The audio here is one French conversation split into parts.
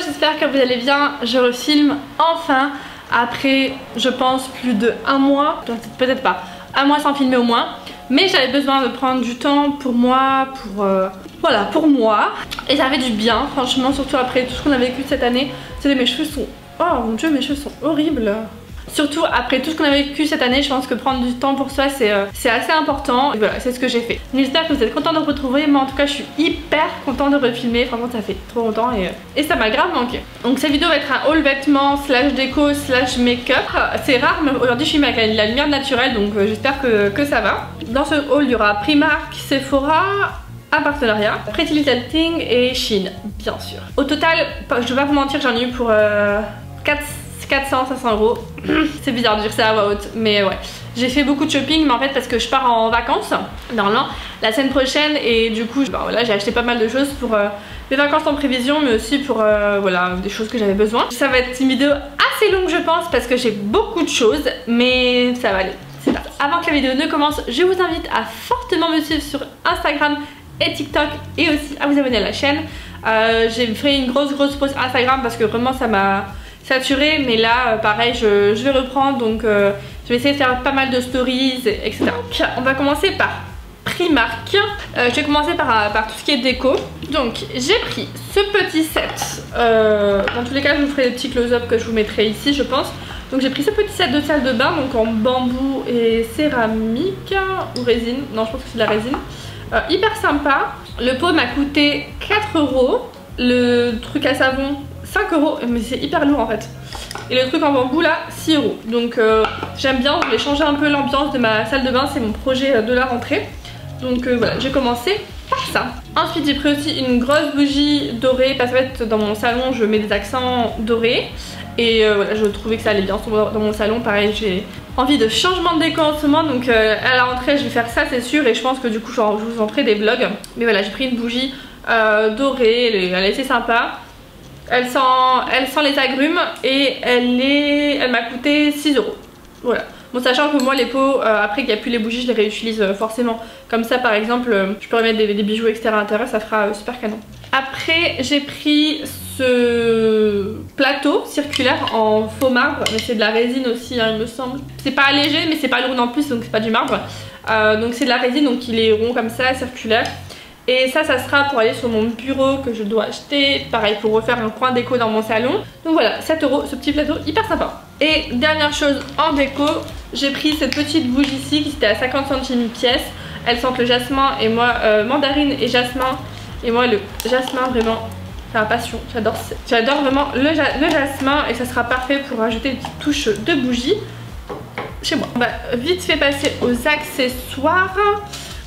j'espère que vous allez bien. Je refilme enfin après je pense plus de 1 mois, peut-être pas, 1 mois sans filmer au moins. Mais j'avais besoin de prendre du temps pour moi, voilà, pour moi. Et ça fait du bien franchement, surtout après tout ce qu'on a vécu cette année. Vous savez, mes cheveux sont... Oh mon dieu, mes cheveux sont horribles. Surtout après tout ce qu'on a vécu cette année, je pense que prendre du temps pour soi c'est assez important. Et voilà, c'est ce que j'ai fait. J'espère que vous êtes contents de me retrouver. Moi en tout cas je suis hyper contente de refilmer. Franchement ça fait trop longtemps et ça m'a grave manqué. Donc cette vidéo va être un haul vêtements slash déco slash make-up. C'est rare mais aujourd'hui je filme avec la lumière naturelle, donc j'espère que ça va. Dans ce haul il y aura Primark, Sephora, un partenariat, Pretty Little Thing et Shein bien sûr. Au total, je vais pas vous mentir, j'en ai eu pour 400-500 euros. C'est bizarre de dire ça à voix haute, mais ouais. J'ai fait beaucoup de shopping, mais en fait parce que je pars en vacances normalement la semaine prochaine et du coup voilà, j'ai acheté pas mal de choses pour les vacances en prévision, mais aussi pour voilà, des choses que j'avais besoin. Ça va être une vidéo assez longue je pense parce que j'ai beaucoup de choses, mais ça va aller. C'est parti. Avant que la vidéo ne commence, je vous invite à fortement me suivre sur Instagram et TikTok et aussi à vous abonner à la chaîne. J'ai fait une grosse pause Instagram parce que vraiment ça m'a saturé, mais là pareil je vais reprendre, donc je vais essayer de faire pas mal de stories etc. Donc, on va commencer par Primark. Je vais commencer par tout ce qui est déco. Donc j'ai pris ce petit set, dans tous les cas je vous ferai des petits close-up que je vous mettrai ici je pense. Donc j'ai pris ce petit set de salle de bain, donc en bambou et céramique ou résine, non je pense que c'est de la résine. Hyper sympa. Le pot m'a coûté 4 euros, le truc à savon 5 euros, mais c'est hyper lourd en fait. Et le truc en bambou là 6 euros. Donc j'aime bien, je voulais changer un peu l'ambiance de ma salle de bain, c'est mon projet de la rentrée. Donc voilà, j'ai commencé par ça. Ensuite j'ai pris aussi une grosse bougie dorée parce qu'en fait dans mon salon je mets des accents dorés. Et voilà, je trouvais que ça allait bien dans mon salon. Pareil, j'ai envie de changement de déco en ce moment, donc à la rentrée je vais faire ça c'est sûr. Et je pense que du coup je vous en ferai des vlogs. Mais voilà, j'ai pris une bougie dorée, elle est assez sympa. Elle sent les agrumes et elle m'a coûté 6 euros. Voilà. Bon, sachant que moi les pots, après qu'il n'y a plus les bougies, je les réutilise forcément. Comme ça par exemple, je peux remettre des bijoux etc à l'intérieur, ça fera super canon. Après j'ai pris ce plateau circulaire en faux marbre, mais c'est de la résine aussi hein, il me semble. C'est pas léger mais c'est pas lourd non plus, donc c'est pas du marbre. Donc c'est de la résine, donc il est rond comme ça, circulaire. Et ça sera pour aller sur mon bureau que je dois acheter. Pareil, pour refaire un coin déco dans mon salon. Donc voilà, 7 euros, ce petit plateau hyper sympa. Et dernière chose en déco, j'ai pris cette petite bougie ici qui était à 50 centimes pièce. Elle sent le jasmin et moi mandarine et jasmin. Et moi le jasmin vraiment, c'est ma passion. J'adore vraiment le jasmin et ça sera parfait pour ajouter une petite touche de bougie chez moi. On va vite fait passer aux accessoires.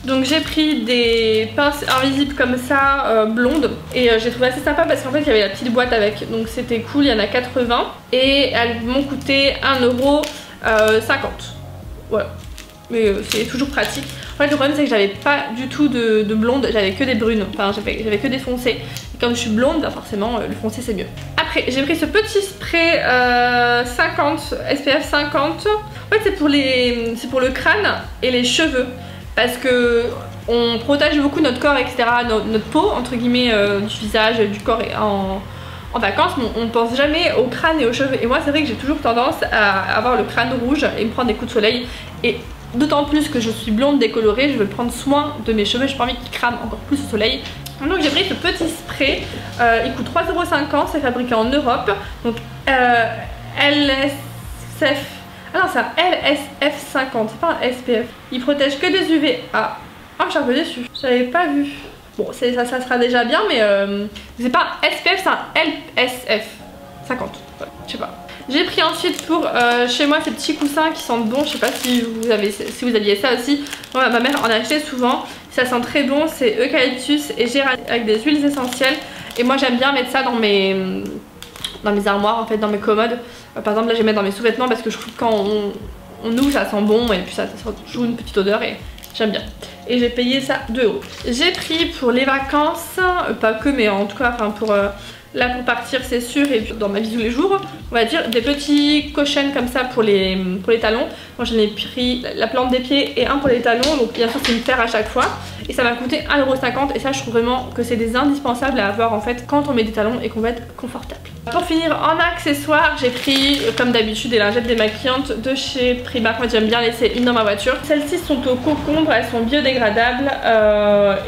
Donc j'ai pris des pinces invisibles comme ça, blondes. Et j'ai trouvé assez sympa parce qu'en fait il y avait la petite boîte avec. Donc c'était cool, il y en a 80. Et elles m'ont coûté 1,50 €. Voilà. Mais c'est toujours pratique. En fait le problème c'est que j'avais pas du tout de blonde, j'avais que des brunes. Enfin j'avais que des foncés. Et comme je suis blonde, bah forcément le foncé c'est mieux. Après j'ai pris ce petit spray 50, SPF 50. En fait c'est pour le crâne et les cheveux. Parce que on protège beaucoup notre corps etc, notre peau entre guillemets du visage, du corps et en vacances, mais on pense jamais au crâne et aux cheveux. Et moi c'est vrai que j'ai toujours tendance à avoir le crâne rouge et me prendre des coups de soleil. Et d'autant plus que je suis blonde décolorée, je veux prendre soin de mes cheveux, j'ai pas envie qu'ils crament encore plus au soleil. Donc j'ai pris ce petit spray, il coûte 3,50 €, c'est fabriqué en Europe. Donc LSF... Ah non, c'est un LSF50, c'est pas un SPF. Il protège que des UVA. Ah, je suis un peu déçue, j'avais pas vu. Bon, ça sera déjà bien, mais c'est pas un SPF, c'est un LSF 50. Ouais, je sais pas. J'ai pris ensuite pour chez moi ces petits coussins qui sentent bon. Je sais pas si vous aviez ça aussi. Moi, ma mère en a acheté souvent. Ça sent très bon, c'est eucalyptus et géranium avec des huiles essentielles. Et moi j'aime bien mettre ça dans mes armoires, en fait, dans mes commodes. Par exemple là je vais mettre dans mes sous-vêtements parce que je trouve que quand on ouvre ça sent bon et puis ça sent toujours une petite odeur et j'aime bien. Et j'ai payé ça 2 €. J'ai pris pour les vacances, pas que mais en tout cas enfin pour là pour partir c'est sûr, et puis dans ma vie tous les jours on va dire des petits cushions comme ça pour les talons. Moi j'en ai pris la plante des pieds et un pour les talons, donc bien sûr c'est une paire à chaque fois. et ça m'a coûté 1,50 € et ça je trouve vraiment que c'est des indispensables à avoir en fait quand on met des talons et qu'on va être confortable. Pour finir en accessoires, j'ai pris comme d'habitude des lingettes démaquillantes de chez Primark. Moi j'aime bien laisser une dans ma voiture. Celles-ci sont au concombre, elles sont biodégradables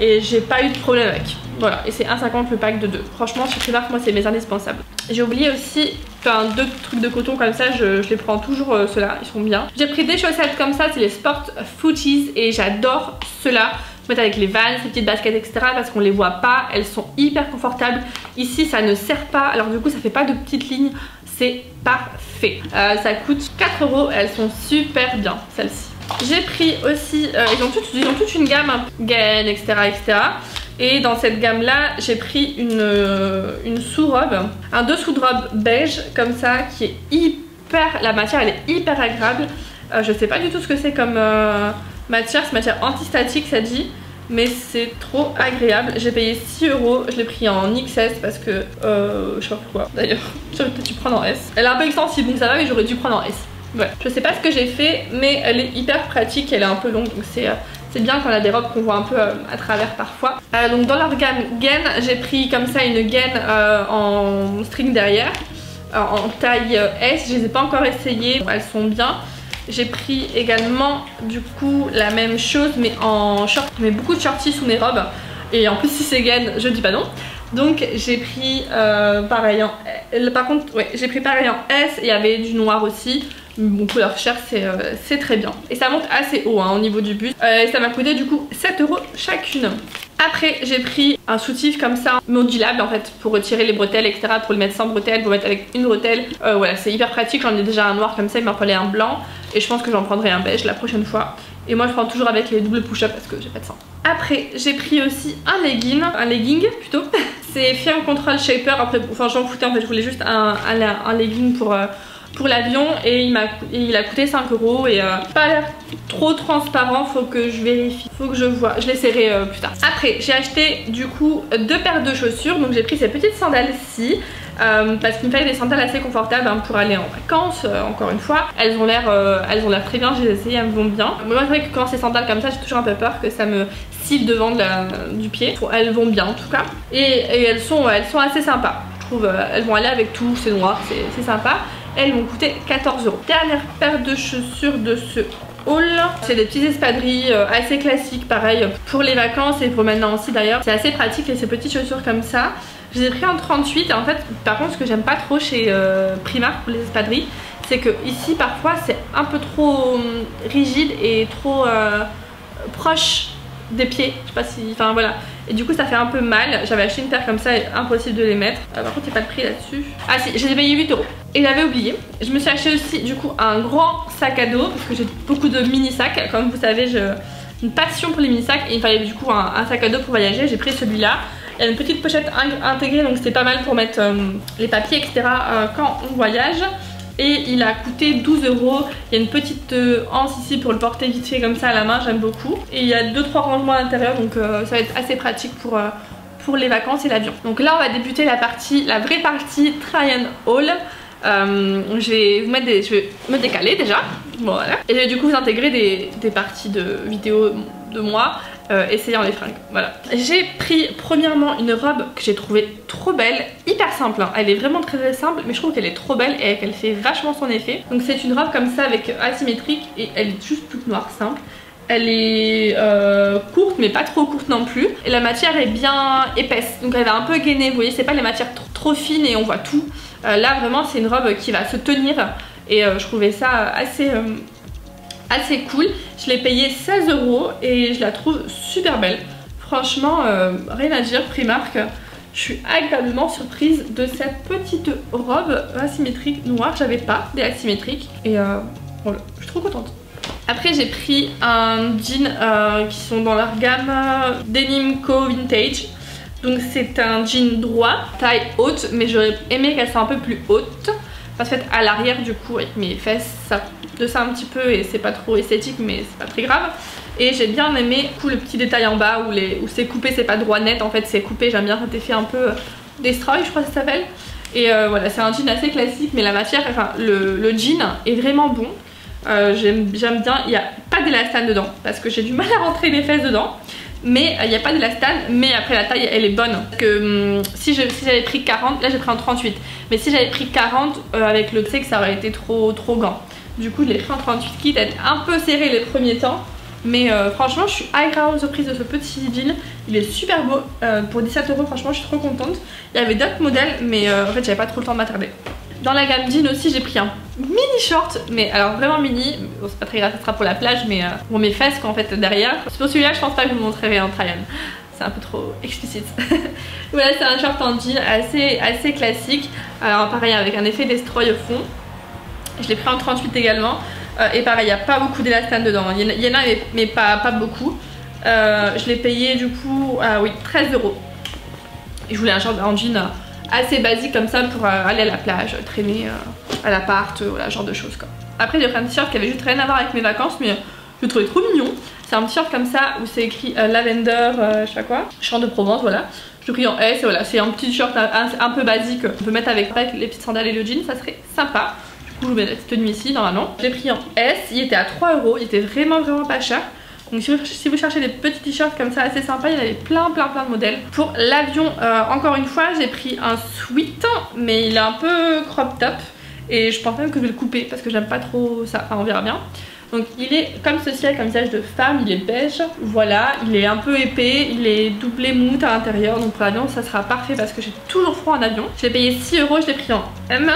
et j'ai pas eu de problème avec. Voilà, et c'est 1,50 le pack de 2. Franchement chez Primark moi c'est mes indispensables. J'ai oublié aussi, enfin 2 trucs de coton comme ça, je les prends toujours ceux-là, ils sont bien. J'ai pris des chaussettes comme ça, c'est les Sport Footies et j'adore ceux-là. Mettre avec les Vans, ces petites baskets etc parce qu'on les voit pas, elles sont hyper confortables. Ici ça ne serre pas, alors du coup ça fait pas de petites lignes, c'est parfait. Ça coûte 4 €, elles sont super bien celles-ci. J'ai pris aussi, ils ont toute une gamme, hein, gaine etc etc. Et dans cette gamme là j'ai pris une sous-robe, un dessous de robe beige comme ça qui est hyper, la matière elle est hyper agréable. Je sais pas du tout ce que c'est comme matière, c'est matière antistatique ça dit, mais c'est trop agréable. J'ai payé 6 €, je l'ai pris en XS parce que je sais pas pourquoi d'ailleurs, j'aurais peut-être dû prendre en S. Elle est un peu extensible donc ça va, mais j'aurais dû prendre en S. Ouais, je sais pas ce que j'ai fait mais elle est hyper pratique, elle est un peu longue donc c'est bien quand on a des robes qu'on voit un peu à travers parfois. Donc dans leur gamme gaine, j'ai pris comme ça une gaine en string derrière, en taille S, je les ai pas encore essayées, elles sont bien. J'ai pris également du coup la même chose mais en short, je mets beaucoup de shorties sous mes robes et en plus si c'est gaine je dis pas non. Donc j'ai pris pareil en par contre ouais, j'ai pris pareil en S et il y avait du noir aussi. Bon couleur chair c'est très bien. Et ça monte assez haut hein, au niveau du buste. Et ça m'a coûté du coup 7 € chacune. Après j'ai pris un soutif comme ça modulable en fait pour retirer les bretelles etc, pour le mettre sans bretelles, pour le mettre avec une bretelle. Voilà c'est hyper pratique, j'en ai déjà un noir comme ça, il m'en fallait un blanc. Et je pense que j'en prendrai un beige la prochaine fois. Et moi je prends toujours avec les doubles push-up parce que j'ai pas de sein. Après j'ai pris aussi un legging plutôt. C'est Firm Control Shaper, après enfin j'en foutais en fait, je voulais juste un legging pour l'avion et il a coûté 5 € et pas l'air trop transparent, faut que je vérifie, faut que je vois, je l'essaierai plus tard. Après j'ai acheté du coup 2 paires de chaussures, donc j'ai pris ces petites sandales-ci parce qu'il me fallait des sandales assez confortables hein, pour aller en vacances, encore une fois. Elles ont l'air très bien, j'ai essayé, elles me vont bien. Moi c'est vrai que quand c'est sandales comme ça j'ai toujours un peu peur que ça me scille devant du pied. Elles vont bien en tout cas et elles sont assez sympas. Je trouve elles vont aller avec tout, c'est noir, c'est sympa. Elles m'ont coûté 14 €. Dernière paire de chaussures de ce haul, c'est des petits espadrilles assez classiques, pareil pour les vacances et pour maintenant aussi d'ailleurs. C'est assez pratique ces petites chaussures comme ça. Je les ai pris en 38 et en fait par contre ce que j'aime pas trop chez Primark pour les espadrilles, c'est que ici parfois c'est un peu trop rigide et trop proche des pieds, je sais pas si, enfin voilà, et du coup ça fait un peu mal. J'avais acheté une paire comme ça et impossible de les mettre. Par contre il n'y a pas de prix là-dessus. Ah si, je les ai payé 8 € et j'avais oublié. Je me suis acheté aussi du coup un grand sac à dos parce que j'ai beaucoup de mini sacs, comme vous savez j'ai une passion pour les mini sacs et il fallait du coup un sac à dos pour voyager. J'ai pris celui-là, il y a une petite pochette intégrée donc c'était pas mal pour mettre les papiers etc quand on voyage. Et il a coûté 12 €. Il y a une petite anse ici pour le porter vite fait comme ça à la main, j'aime beaucoup. Et il y a 2-3 rangements à l'intérieur donc ça va être assez pratique pour les vacances et l'avion. Donc là on va débuter la vraie partie try and haul. Je vais me décaler déjà, voilà. Et je vais du coup vous intégrer des parties de vidéos de moi essayant les fringues, voilà. J'ai pris premièrement une robe que j'ai trouvée trop belle, hyper simple hein. Elle est vraiment très simple mais je trouve qu'elle est trop belle et qu'elle fait vachement son effet. Donc c'est une robe comme ça avec asymétrique et elle est juste toute noire simple. Elle est courte mais pas trop courte non plus et la matière est bien épaisse donc elle va un peu gainer, vous voyez c'est pas les matières trop fines et on voit tout. Là vraiment c'est une robe qui va se tenir et je trouvais ça assez cool. Je l'ai payé 16 € et je la trouve super belle. Franchement rien à dire, Primark. Je suis agréablement surprise de cette petite robe asymétrique noire. J'avais pas des asymétriques et voilà, je suis trop contente. Après j'ai pris un jean qui sont dans leur gamme Denim Co Vintage. Donc c'est un jean droit, taille haute, mais j'aurais aimé qu'elle soit un peu plus haute. Parce qu'en fait à l'arrière du coup avec mes fesses ça descend un petit peu et c'est pas trop esthétique mais c'est pas très grave. Et j'ai bien aimé le petit détail en bas où c'est coupé, c'est pas droit net en fait, c'est coupé. J'aime bien cet effet un peu destroy je crois que ça s'appelle. Et voilà c'est un jean assez classique mais la matière, enfin le jean est vraiment bon. J'aime bien, il n'y a pas d'élastane dedans parce que j'ai du mal à rentrer les fesses dedans. mais il n'y a pas d'élastane, mais après la taille elle est bonne. Parce que si j'avais pris 40, là j'ai pris en 38, mais si j'avais pris 40 avec le C, que ça aurait été trop grand. Du coup je l'ai pris en 38, quitte à être un peu serré les premiers temps. Mais franchement je suis agréablement surprise de ce petit jean. Il est super beau, pour 17 €, franchement je suis trop contente. Il y avait d'autres modèles mais en fait j'avais pas trop le temps de m'attarder. Dans la gamme jean aussi j'ai pris un mini short, mais alors vraiment mini, bon, c'est pas très grave, ça sera pour la plage, mais pour mes fesses quoi, en fait derrière. Pour celui-là je pense pas que je vous montrerai en try-on, c'est un peu trop explicite. Voilà, c'est un short en jean assez classique, alors pareil avec un effet destroy au fond. Je l'ai pris en 38 également. Et pareil, il n'y a pas beaucoup d'élastane dedans. Il y en a mais pas beaucoup. Je l'ai payé du coup, oui, 13 €. Et je voulais un short en jean assez basique comme ça pour aller à la plage, traîner à l'appart, voilà, genre de choses quoi. Après j'ai pris un t-shirt qui avait juste rien à voir avec mes vacances, mais je le trouvais trop mignon. C'est un t-shirt comme ça où c'est écrit lavender, je sais pas quoi, champ de Provence, voilà. Je l'ai pris en S et voilà, c'est un petit t-shirt un peu basique. On peut mettre avec les petites sandales et le jean, ça serait sympa. Je vous mets cette tenue ici normalement. Je l'ai pris en S, il était à 3 €, il était vraiment pas cher. Donc si vous cherchez des petits t-shirts comme ça assez sympas, il y en avait plein de modèles. Pour l'avion, encore une fois, j'ai pris un sweat, mais il est un peu crop top. Et je pense même que je vais le couper parce que j'aime pas trop ça, enfin on verra bien. Donc il est comme ceci avec un visage de femme, il est beige, voilà, il est un peu épais, il est doublé mousse à l'intérieur. Donc pour l'avion ça sera parfait parce que j'ai toujours froid en avion. Je l'ai payé 6 €, je l'ai pris en M.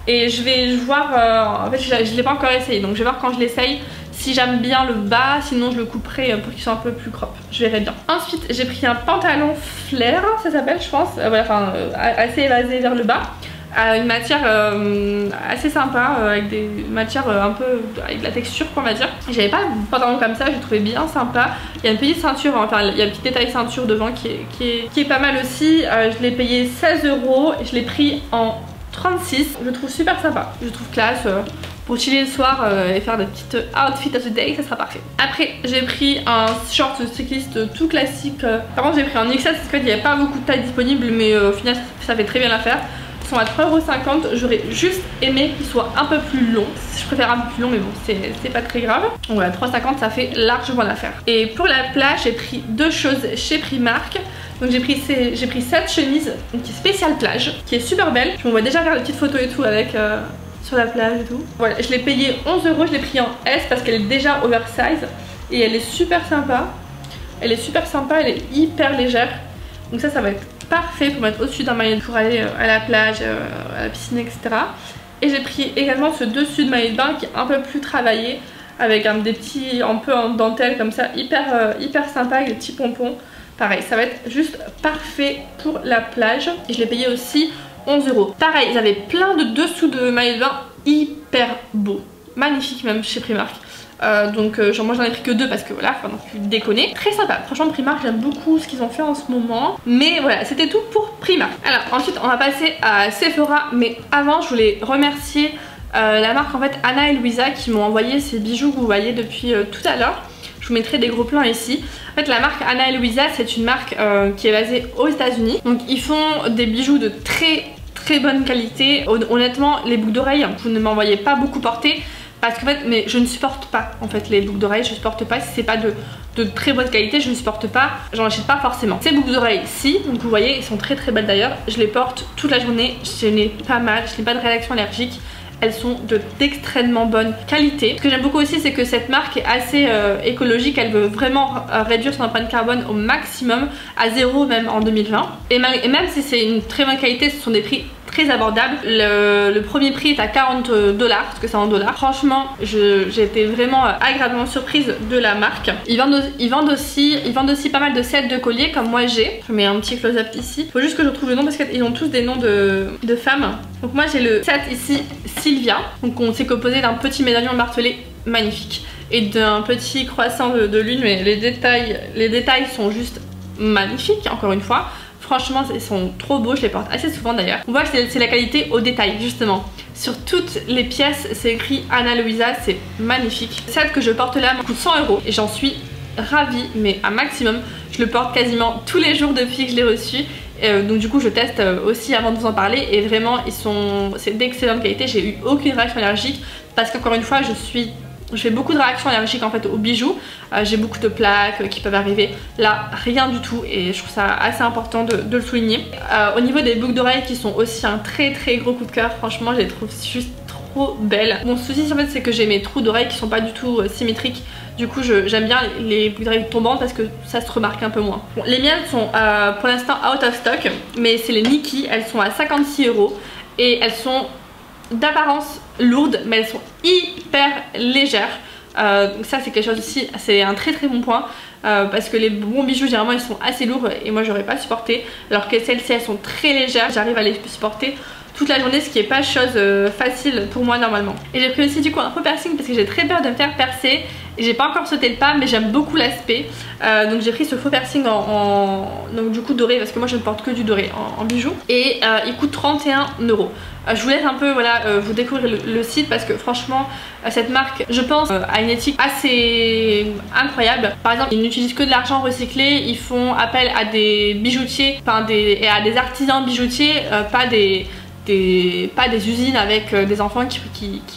Et je vais voir, en fait je l'ai pas encore essayé, donc je vais voir quand je l'essaye si j'aime bien le bas, sinon je le couperai pour qu'il soit un peu plus crop, je verrai bien. Ensuite j'ai pris un pantalon flair, ça s'appelle je pense, voilà, enfin assez évasé vers le bas, une matière assez sympa, avec des matières un peu avec de la texture quoi on va dire. J'avais pas de pantalon comme ça, je le trouvais bien sympa. Il y a une petite ceinture, enfin il y a un petit détail ceinture devant qui est pas mal aussi. Je l'ai payé 16 €, et je l'ai pris en 36, je le trouve super sympa, je le trouve classe pour chiller le soir et faire des petites outfits of the day, ça sera parfait. Après j'ai pris un short cycliste tout classique, par contre j'ai pris en XS parce qu'il n'y avait pas beaucoup de tailles disponibles, mais au final ça fait très bien l'affaire. Ils sont à 3,50 €, j'aurais juste aimé qu'ils soient un peu plus longs, je préfère un peu plus long mais bon c'est pas très grave. Donc voilà, 3,50 € ça fait largement l'affaire. Et pour la plage j'ai pris deux choses chez Primark. Donc j'ai pris cette chemise qui est spéciale plage, qui est super belle. Je me vois déjà faire des petites photos et tout avec sur la plage et tout. Voilà, je l'ai payé 11 €, je l'ai pris en S parce qu'elle est déjà oversize. Et elle est super sympa. Elle est hyper légère. Donc ça va être parfait pour mettre au-dessus d'un maillot pour aller à la plage, à la piscine, etc. Et j'ai pris également ce dessus de maillot de bain qui est un peu plus travaillé, avec des petits, un peu en dentelle comme ça, hyper sympa, avec des petits pompons. Pareil, ça va être juste parfait pour la plage. Et je l'ai payé aussi 11 €. Pareil, ils avaient plein de dessous de maillot de bain hyper beaux. Magnifique même chez Primark. Donc moi j'en ai pris que deux parce que voilà, faut non plus déconner. Très sympa, franchement Primark j'aime beaucoup ce qu'ils ont fait en ce moment. Mais voilà, c'était tout pour Primark. Alors ensuite on va passer à Sephora. Mais avant je voulais remercier la marque en fait Anna et Louisa qui m'ont envoyé ces bijoux que vous voyez depuis tout à l'heure. Je vous mettrai des gros plans ici. En fait la marque Anna et Louisa c'est une marque qui est basée aux États-Unis. Donc ils font des bijoux de très bonne qualité. Honnêtement les boucles d'oreilles vous ne m'envoyez pas beaucoup porter. Parce qu'en fait, mais je ne supporte pas en fait les boucles d'oreilles, je supporte pas si c'est pas de très bonne qualité, je ne supporte pas, j'en achète pas forcément. Ces boucles d'oreilles, si, donc vous voyez, elles sont très belles d'ailleurs, je les porte toute la journée, je n'ai pas mal, je n'ai pas de réaction allergique. Elles sont d'extrêmement bonne qualité. Ce que j'aime beaucoup aussi c'est que cette marque est assez écologique, elle veut vraiment réduire son empreinte carbone au maximum, à 0 même en 2020. Et même si c'est une très bonne qualité, ce sont des prix très abordables. Le premier prix est à 40 $, parce que c'est en dollars. Franchement j'ai été vraiment agréablement surprise de la marque. Ils vendent aussi pas mal de sets de colliers comme moi j'ai. Je mets un petit close-up ici. Faut juste que je retrouve le nom parce qu'ils ont tous des noms de femmes. Donc moi j'ai le set ici Sylvia. Donc on s'est composé d'un petit médaillon martelé magnifique et d'un petit croissant de lune, mais les détails sont juste magnifiques encore une fois. Franchement ils sont trop beaux, je les porte assez souvent d'ailleurs. On voit que c'est la qualité au détail justement. Sur toutes les pièces c'est écrit Anna Louisa, c'est magnifique. Le set que je porte là me coûte 100 € et j'en suis ravie mais un maximum. Je le porte quasiment tous les jours depuis que je l'ai reçu. Donc du coup je teste aussi avant de vous en parler et vraiment c'est d'excellente qualité. J'ai eu aucune réaction allergique parce qu'encore une fois je suis je fais beaucoup de réactions allergiques en fait aux bijoux. J'ai beaucoup de plaques qui peuvent arriver. Là, rien du tout et je trouve ça assez important de le souligner. Au niveau des boucles d'oreilles qui sont aussi un très gros coup de cœur, franchement je les trouve juste trop belles. Mon souci en fait c'est que j'ai mes trous d'oreilles qui sont pas du tout symétriques. Du coup j'aime bien les boucles d'oreilles tombantes parce que ça se remarque un peu moins. Bon, les miennes sont pour l'instant out of stock, mais c'est les Nikki, elles sont à 56 € et elles sont d'apparence lourdes mais elles sont hyper légères. Donc ça c'est quelque chose aussi, c'est un très bon point parce que les bons bijoux généralement ils sont assez lourds et moi j'aurais pas supporté, alors que celles-ci elles sont très légères, j'arrive à les supporter toute la journée, ce qui est pas chose facile pour moi normalement. Et j'ai pris aussi du coup un faux piercing parce que j'ai très peur de me faire percer et j'ai pas encore sauté le pas, mais j'aime beaucoup l'aspect. Donc j'ai pris ce faux piercing donc du coup doré, parce que moi je ne porte que du doré en bijoux, et il coûte 31 €. Je vous laisse un peu voilà, vous découvrir le site parce que franchement cette marque je pense a une éthique assez incroyable. Par exemple ils n'utilisent que de l'argent recyclé, ils font appel à des bijoutiers et à des artisans bijoutiers, pas des usines avec des enfants qui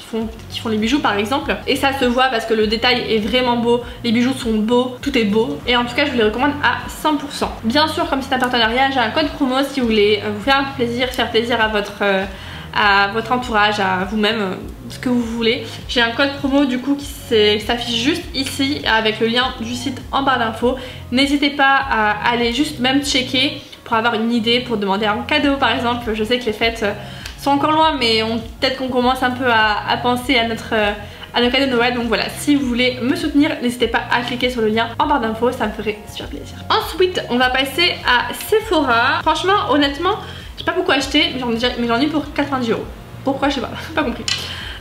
font les bijoux par exemple. Et ça se voit parce que le détail est vraiment beau, les bijoux sont beaux, tout est beau. Et en tout cas je vous les recommande à 100%. Bien sûr comme c'est un partenariat, j'ai un code promo si vous voulez vous faire plaisir, faire plaisir à votre entourage, à vous-même, ce que vous voulez. J'ai un code promo du coup qui s'affiche juste ici avec le lien du site en barre d'infos. N'hésitez pas à aller juste même checker pour avoir une idée, pour demander un cadeau par exemple. Je sais que les fêtes sont encore loin, mais peut-être qu'on commence un peu à penser à nos cadeaux de Noël. Donc voilà, si vous voulez me soutenir, n'hésitez pas à cliquer sur le lien en barre d'infos, ça me ferait super plaisir. Ensuite on va passer à Sephora. Franchement honnêtement j'ai pas beaucoup acheté, mais j'en ai pour 90 €. Pourquoi je sais pas compris.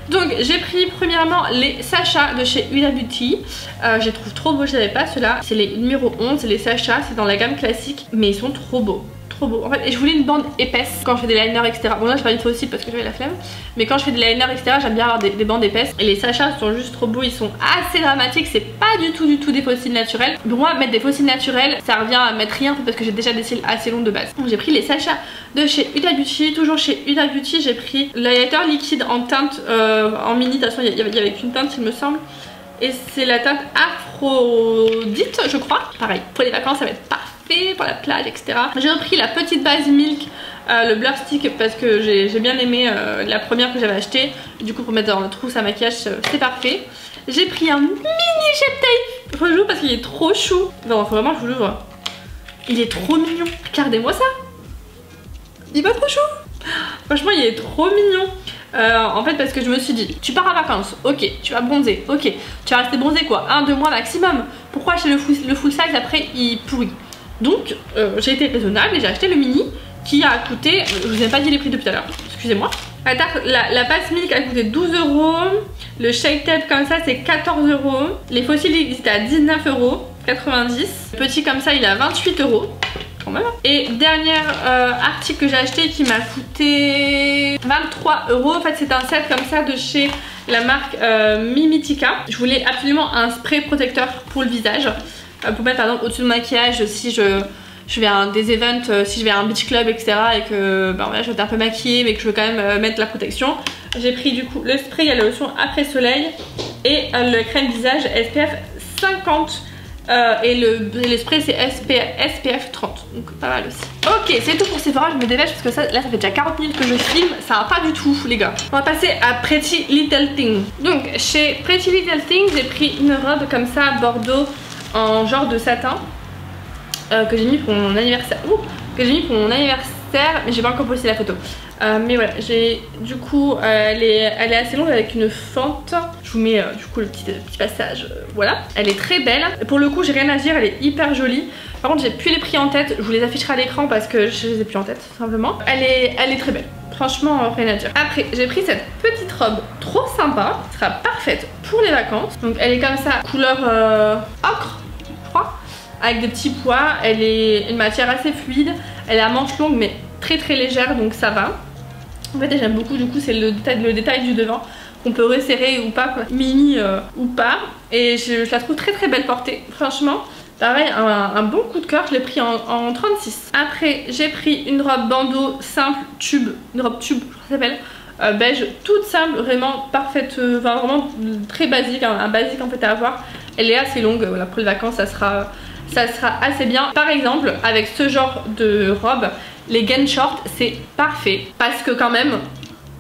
Donc j'ai pris premièrement les Sacha de chez Huda Beauty. Je les trouve trop beaux, je n'avais pas ceux-là. C'est les numéro 11, c'est les Sacha, c'est dans la gamme classique, mais ils sont trop beaux. Trop beau en fait, et je voulais une bande épaisse quand je fais des liners etc. Bon là je fais une fois aussi parce que j'avais la flemme, mais quand je fais des liners etc j'aime bien avoir des bandes épaisses, et les Sacha sont juste trop beaux, ils sont assez dramatiques, c'est pas du tout des fossiles naturels. Pour moi mettre des fossiles naturels ça revient à mettre rien parce que j'ai déjà des cils assez longs de base. Donc j'ai pris les Sacha de chez Huda Beauty, toujours chez Huda Beauty j'ai pris l'highlighter liquide en teinte en mini, de toute façon il y avait qu'une teinte il me semble, et c'est la teinte Aphrodite je crois. Pareil pour les vacances ça va être parfait pour la plage etc. J'ai repris la petite base Milk, le blur stick parce que j'ai bien aimé la première que j'avais achetée. Du coup pour mettre dans le trousse à maquillage c'est parfait. J'ai pris un mini shape tape. Je joue parce qu'il est trop chou. Non faut vraiment que je vous l'ouvre. Il est trop mignon. Regardez-moi ça. Il est pas trop chou. Franchement il est trop mignon. En fait parce que je me suis dit tu pars en vacances, ok, tu vas bronzer, ok, tu vas rester bronzé quoi, 1-2 mois maximum. Pourquoi acheter le full size après il pourrit? Donc j'ai été raisonnable et j'ai acheté le mini qui a coûté, je vous ai pas dit les prix depuis tout à l'heure, excusez-moi. La base Milk a coûté 12 €, le shake tape comme ça c'est 14 €, les fossiles ils étaient à 19,90 €, petit comme ça il est à 28 € quand même. Et dernier article que j'ai acheté qui m'a coûté 23 €, en fait c'est un set comme ça de chez la marque Mimitica. Je voulais absolument un spray protecteur pour le visage. Pour mettre par exemple au-dessus de maquillage si je vais à des events, si je vais à un beach club etc et que voilà, je vais être un peu maquillée mais que je veux quand même mettre la protection. J'ai pris du coup le spray, il y a la lotion après soleil et le crème visage SPF 50 et le spray c'est SPF 30, donc pas mal aussi. Ok c'est tout pour Sephora, je me dépêche parce que là ça fait déjà 40 minutes que je filme, ça va pas du tout les gars. On va passer à Pretty Little Thing. Donc chez Pretty Little Thing j'ai pris une robe comme ça bordeaux en genre de satin que j'ai mis pour mon anniversaire. Mais j'ai pas encore posté la photo. Mais voilà, j'ai du coup elle est assez longue avec une fente. Je vous mets du coup le petit passage. Voilà, elle est très belle. Pour le coup j'ai rien à dire, elle est hyper jolie. Par contre j'ai plus les prix en tête, je vous les afficherai à l'écran parce que je les ai plus en tête simplement. Elle est très belle. Franchement rien à dire. Après j'ai pris cette petite robe trop sympa, qui sera parfaite pour les vacances. Donc elle est comme ça, couleur ocre je crois, avec des petits pois. Elle est une matière assez fluide, elle est à manches longues mais très légère donc ça va. En fait j'aime beaucoup du coup, c'est le détail du devant qu'on peut resserrer ou pas, mini ou pas. Et je la trouve très belle portée franchement. Pareil, un bon coup de cœur, je l'ai pris en 36. Après j'ai pris une robe bandeau simple tube, une robe tube je crois que ça s'appelle, beige, toute simple, vraiment parfaite, enfin vraiment très basique, un basique en fait à avoir. Elle est assez longue, voilà, pour les vacances ça sera assez bien. Par exemple avec ce genre de robe, les gaines short c'est parfait parce que quand même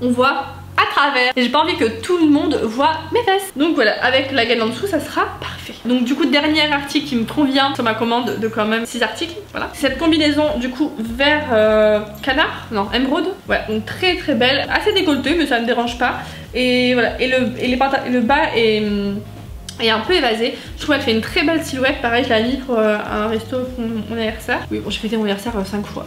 on voit à travers et j'ai pas envie que tout le monde voit mes fesses. Donc voilà, avec la gaine en dessous ça sera parfait. Donc du coup dernier article qui me convient sur ma commande de quand même 6 articles, voilà. Cette combinaison du coup vert canard, non émeraude, ouais, donc très très belle, assez décolletée mais ça ne me dérange pas. Et voilà, et le bas est un peu évasé. Je trouve qu'elle fait une très belle silhouette. Pareil, je l'ai mis pour un resto pour mon anniversaire. Oui, bon, j'ai fêté mon anniversaire 5 fois.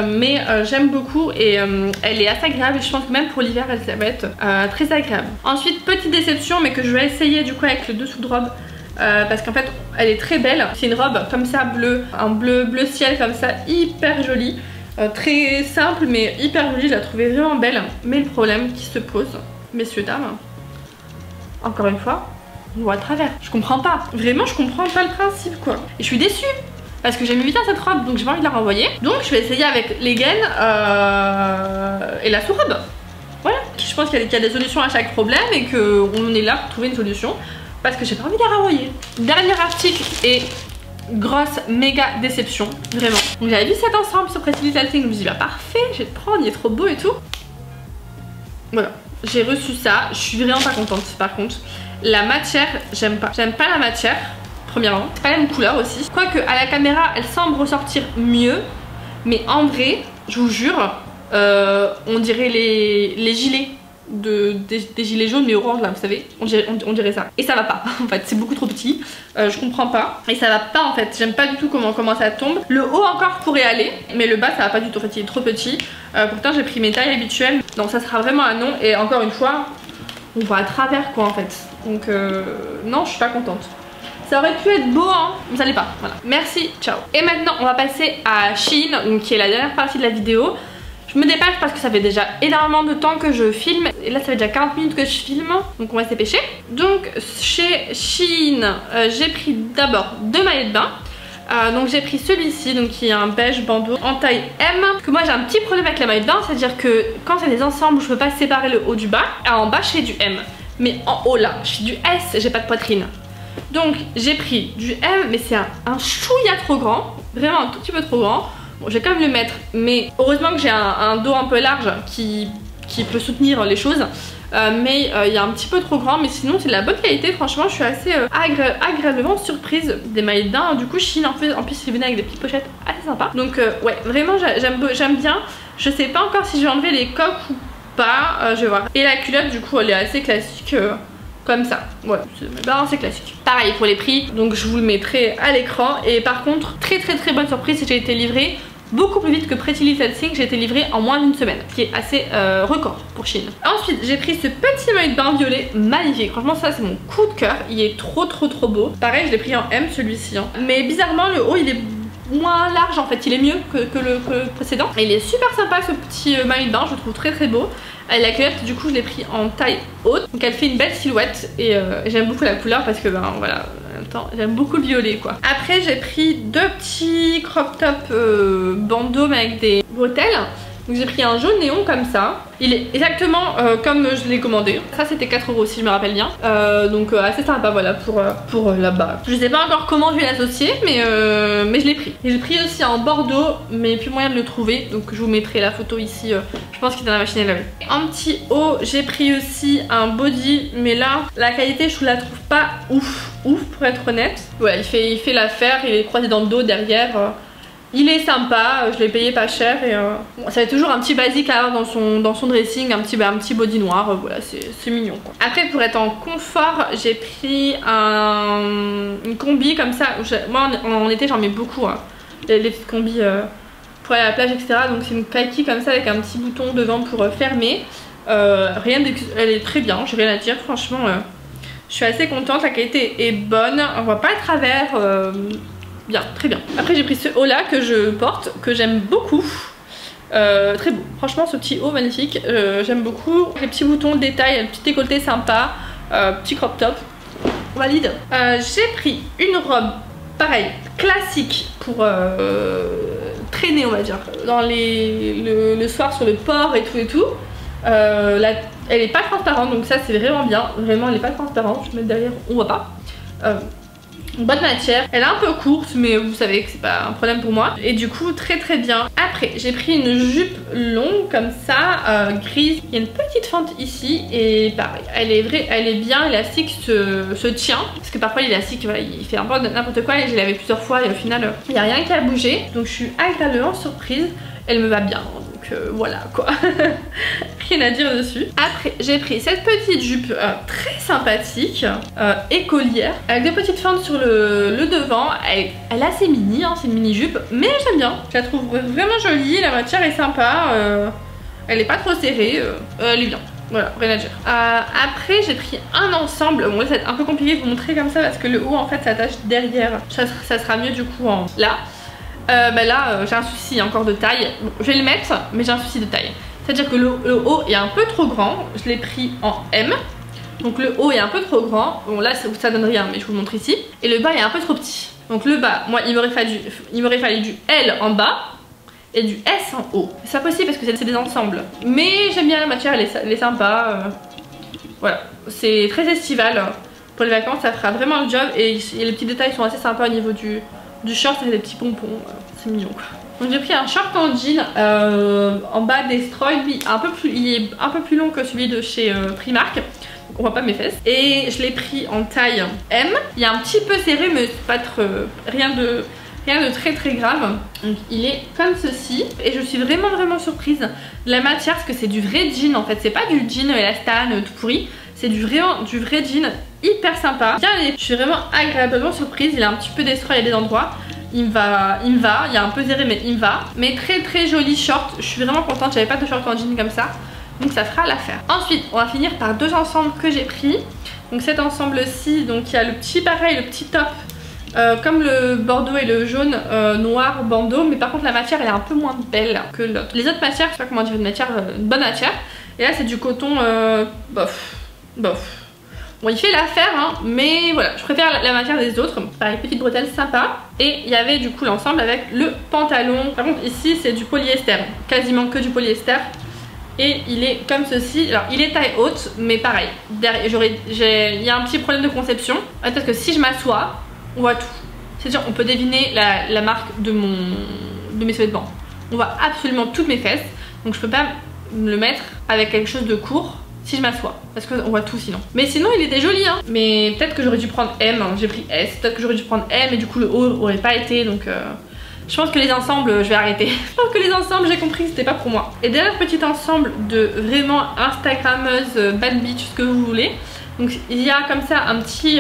Mais j'aime beaucoup et elle est assez agréable. Et je pense que même pour l'hiver, elle va être très agréable. Ensuite, petite déception, mais que je vais essayer du coup avec le dessous de robe. Parce qu'en fait, elle est très belle. C'est une robe comme ça, bleu, un bleu ciel comme ça, hyper jolie. Très simple, mais hyper jolie. Je la trouvais vraiment belle. Mais le problème qui se pose, messieurs, dames, encore une fois, on voit à travers. Je comprends pas. Vraiment, je comprends pas le principe quoi. Et je suis déçue. Parce que j'aime bien cette robe, donc j'ai pas envie de la renvoyer. Donc je vais essayer avec les gaines et la sous-robe. Voilà. Je pense qu'il y a des solutions à chaque problème et qu'on est là pour trouver une solution. Parce que j'ai pas envie de la renvoyer. Dernier article et grosse méga déception. Vraiment. Donc j'avais vu cet ensemble sur Pretty Little Thing. Je me suis dit bah parfait, je vais le prendre, il est trop beau et tout. Voilà. J'ai reçu ça. Je suis vraiment pas contente par contre. La matière, j'aime pas. J'aime pas la matière, premièrement. C'est pas la même couleur aussi. Quoique à la caméra, elle semble ressortir mieux. Mais en vrai, je vous jure, on dirait les gilets des gilets jaunes mais orange là, vous savez. On dirait ça. Et ça va pas, en fait. C'est beaucoup trop petit. Je comprends pas. Et ça va pas en fait. J'aime pas du tout comment ça tombe. Le haut encore pourrait aller. Mais le bas, ça va pas du tout. En fait, il est trop petit. Pourtant, j'ai pris mes tailles habituelles. Donc ça sera vraiment un non. Et encore une fois, on voit à travers quoi en fait. Donc non, je suis pas contente. Ça aurait pu être beau hein, mais ça l'est pas, voilà. Merci, ciao. Et maintenant on va passer à Shein, donc, qui est la dernière partie de la vidéo. Je me dépêche parce que ça fait déjà énormément de temps que je filme. Et là ça fait déjà 40 minutes que je filme, donc on va se dépêcher. Donc chez Shein, j'ai pris d'abord 2 maillots de bain. Donc j'ai pris celui-ci, donc qui est un beige bandeau en taille M. Parce que moi j'ai un petit problème avec les maillots de bain, c'est-à-dire que quand c'est des ensembles où je peux pas séparer le haut du bas, en bas je fais du M. Mais en haut là, je fais du S, j'ai pas de poitrine. Donc j'ai pris du M, mais c'est un chouïa trop grand, vraiment un tout petit peu trop grand. Bon, je vais quand même le mettre, mais heureusement que j'ai un dos un peu large qui peut soutenir les choses. Mais il est un petit peu trop grand, mais sinon c'est de la bonne qualité. Franchement je suis assez agréablement surprise des maillots de bain. Du coup Shein en plus il venait avec des petites pochettes assez sympas. Donc ouais, vraiment j'aime bien. Je sais pas encore si je vais enlever les coques ou pas, je vais voir. Et la culotte du coup elle est assez classique comme ça, voilà, c'est classique. Pareil pour les prix, donc je vous le mettrai à l'écran. Et par contre très bonne surprise, j'ai été livrée beaucoup plus vite que Pretty Little Thing. J'ai été livrée en moins d'une semaine, ce qui est assez record pour Shein. Ensuite j'ai pris ce petit maillot de bain violet magnifique. Franchement ça c'est mon coup de cœur, il est trop beau. Pareil je l'ai pris en M celui-ci hein. Mais bizarrement le haut il est moins large en fait, il est mieux que le précédent. Et il est super sympa ce petit maillot de bain, je le trouve très beau. Et la culotte du coup je l'ai pris en taille haute, donc elle fait une belle silhouette. Et j'aime beaucoup la couleur parce que ben voilà, en même temps j'aime beaucoup le violet quoi. Après j'ai pris 2 petits crop top bandeaux mais avec des bretelles. Donc j'ai pris un jaune néon comme ça. Il est exactement comme je l'ai commandé. Ça c'était 4 € si je me rappelle bien. Donc assez sympa voilà pour là-bas. Je sais pas encore comment je vais l'associer mais je l'ai pris. Et j'ai pris aussi un bordeaux mais plus moyen de le trouver. Donc je vous mettrai la photo ici. Je pense qu'il est dans la machine à laver. En petit haut j'ai pris aussi un body. Mais là la qualité je la trouve pas ouf pour être honnête. Voilà il fait l'affaire. Il est croisé dans le dos derrière. Il est sympa, je l'ai payé pas cher et bon, ça va être toujours un petit basique à avoir dans son dressing, un petit body noir, voilà c'est mignon quoi. Après pour être en confort, j'ai pris une combi comme ça, moi en été j'en mets beaucoup, hein. Les petites combis pour aller à la plage etc. Donc c'est une kaki comme ça avec un petit bouton devant pour fermer, elle est très bien, j'ai rien à dire franchement, je suis assez contente, la qualité est bonne, on voit pas à travers. Bien, très bien. Après j'ai pris ce haut là que je porte, que j'aime beaucoup. Très beau, franchement ce petit haut magnifique, j'aime beaucoup. Les petits boutons, le détail, le petit décolleté sympa, petit crop top, valide. J'ai pris une robe, pareil, classique pour traîner on va dire, dans le soir sur le port et tout. Elle est pas transparente, donc ça c'est vraiment bien. Vraiment elle est pas transparente, je vais mettre derrière, on voit pas. Bonne matière, elle est un peu courte mais vous savez que c'est pas un problème pour moi. Et du coup très très bien. Après j'ai pris une jupe longue comme ça, grise. Il y a une petite fente ici et pareil, elle est bien, l'élastique se tient. Parce que parfois l'élastique voilà, il fait un peu n'importe quoi et je l'ai lavé plusieurs fois et au final il n'y a rien qui a bougé. Donc je suis agréablement surprise, elle me va bien. Voilà quoi. Rien à dire dessus. Après j'ai pris cette petite jupe très sympathique, écolière, avec des petites fentes sur le devant. Elle est assez mini, hein, c'est une mini jupe, mais j'aime bien. Je la trouve vraiment jolie, la matière est sympa, elle est pas trop serrée, elle est bien. Voilà, rien à dire. Après j'ai pris un ensemble, bon là c'est un peu compliqué de vous montrer comme ça parce que le haut en fait s'attache derrière. Ça sera mieux du coup là. Là j'ai un souci encore de taille. Bon, je vais le mettre mais j'ai un souci de taille. C'est à dire que le haut est un peu trop grand. Je l'ai pris en M. Donc le haut est un peu trop grand. Bon là ça donne rien mais je vous le montre ici. Et le bas est un peu trop petit. Donc le bas, moi il m'aurait fallu du L en bas et du S en haut. C'est pas possible parce que c'est des ensembles. Mais j'aime bien la matière, elle est sympa. Voilà, c'est très estival. Pour les vacances ça fera vraiment le job. Et les petits détails sont assez sympas au niveau du short avec des petits pompons, c'est mignon quoi. Donc j'ai pris un short en jean en bas Destroy, lui il est un peu plus long que celui de chez Primark, donc on voit pas mes fesses. Et je l'ai pris en taille M, il est un petit peu serré mais c'est pas trop, rien de très très grave. Donc il est comme ceci et je suis vraiment surprise de la matière parce que c'est du vrai jean en fait, c'est pas du jean élastane tout pourri. C'est du vrai jean hyper sympa. Bien, je suis vraiment agréablement surprise. Il est un petit peu destroy à des endroits. Il me va. Il est un peu serré mais il me va. Mais très joli short. Je suis vraiment contente. J'avais pas de short en jean comme ça. Donc ça fera l'affaire. Ensuite, on va finir par deux ensembles que j'ai pris. Donc cet ensemble-ci, donc il y a le petit pareil, le petit top. Comme le bordeaux et le jaune noir bandeau. Mais par contre la matière elle est un peu moins belle que l'autre. Les autres matières, je sais pas comment dire, une bonne matière. Et là c'est du coton bof. Bon il fait l'affaire hein, mais voilà je préfère la matière des autres. Pareil petite bretelle sympa. Et il y avait du coup l'ensemble avec le pantalon. Par contre ici c'est du polyester, quasiment que du polyester. Et il est comme ceci. Alors il est taille haute mais pareil derrière il y a un petit problème de conception. Peut-être que si je m'assois on voit tout. C'est-à-dire on peut deviner la marque de mes sous-vêtements. On voit absolument toutes mes fesses. Donc je peux pas me le mettre avec quelque chose de court si je m'assois parce qu'on voit tout sinon. Mais sinon il était joli hein. Mais peut-être que j'aurais dû prendre M hein. J'ai pris S. Peut-être que j'aurais dû prendre M et du coup le haut aurait pas été. Donc je pense que les ensembles je vais arrêter. Je pense que les ensembles j'ai compris que c'était pas pour moi. Et dernier petit ensemble de vraiment instagrammeuse bad bitch ce que vous voulez. Donc il y a comme ça un petit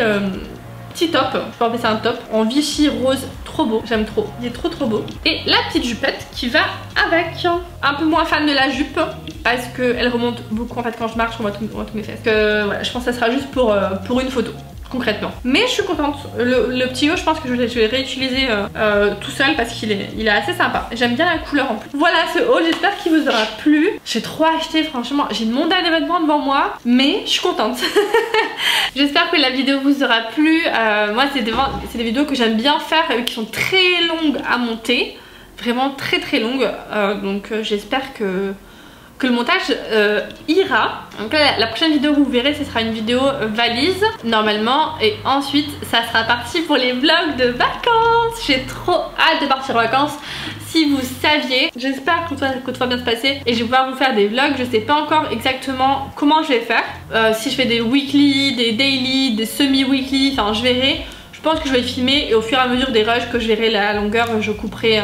top, je peux appeler ça un top en Vichy rose, trop beau, j'aime trop, il est trop beau. Et la petite jupette qui va avec. Un peu moins fan de la jupe parce qu'elle remonte beaucoup en fait quand je marche, on voit tous mes fesses. Que voilà, je pense que ça sera juste pour une photo concrètement. Mais je suis contente. Le petit haut je pense que je vais réutiliser tout seul parce qu'il est assez sympa. J'aime bien la couleur en plus. Voilà ce haul, j'espère qu'il vous aura plu. J'ai trop acheté franchement, j'ai une montagne de vêtements devant moi mais je suis contente. J'espère que la vidéo vous aura plu. Moi c'est des vidéos que j'aime bien faire qui sont très longues à monter. Vraiment très longues. Donc j'espère que le montage ira. Donc là, la prochaine vidéo que vous verrez ce sera une vidéo valise normalement et ensuite ça sera parti pour les vlogs de vacances. J'ai trop hâte de partir en vacances. Si vous saviez, j'espère que tout va bien se passer et je vais pouvoir vous faire des vlogs. Je sais pas encore exactement comment je vais faire, si je fais des weekly, des daily, des semi-weekly, enfin je verrai. Je pense que je vais filmer et au fur et à mesure des rushs que je verrai la longueur je couperai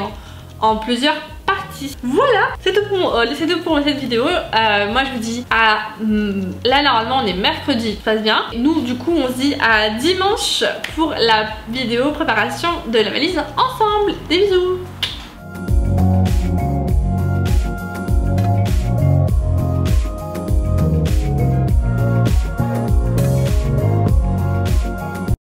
en plusieurs parties. Voilà, c'est tout pour mon haul, c'est tout pour cette vidéo. Moi je vous dis là normalement on est mercredi, tout se passe bien. Et nous du coup on se dit à dimanche pour la vidéo préparation de la valise ensemble. Des bisous.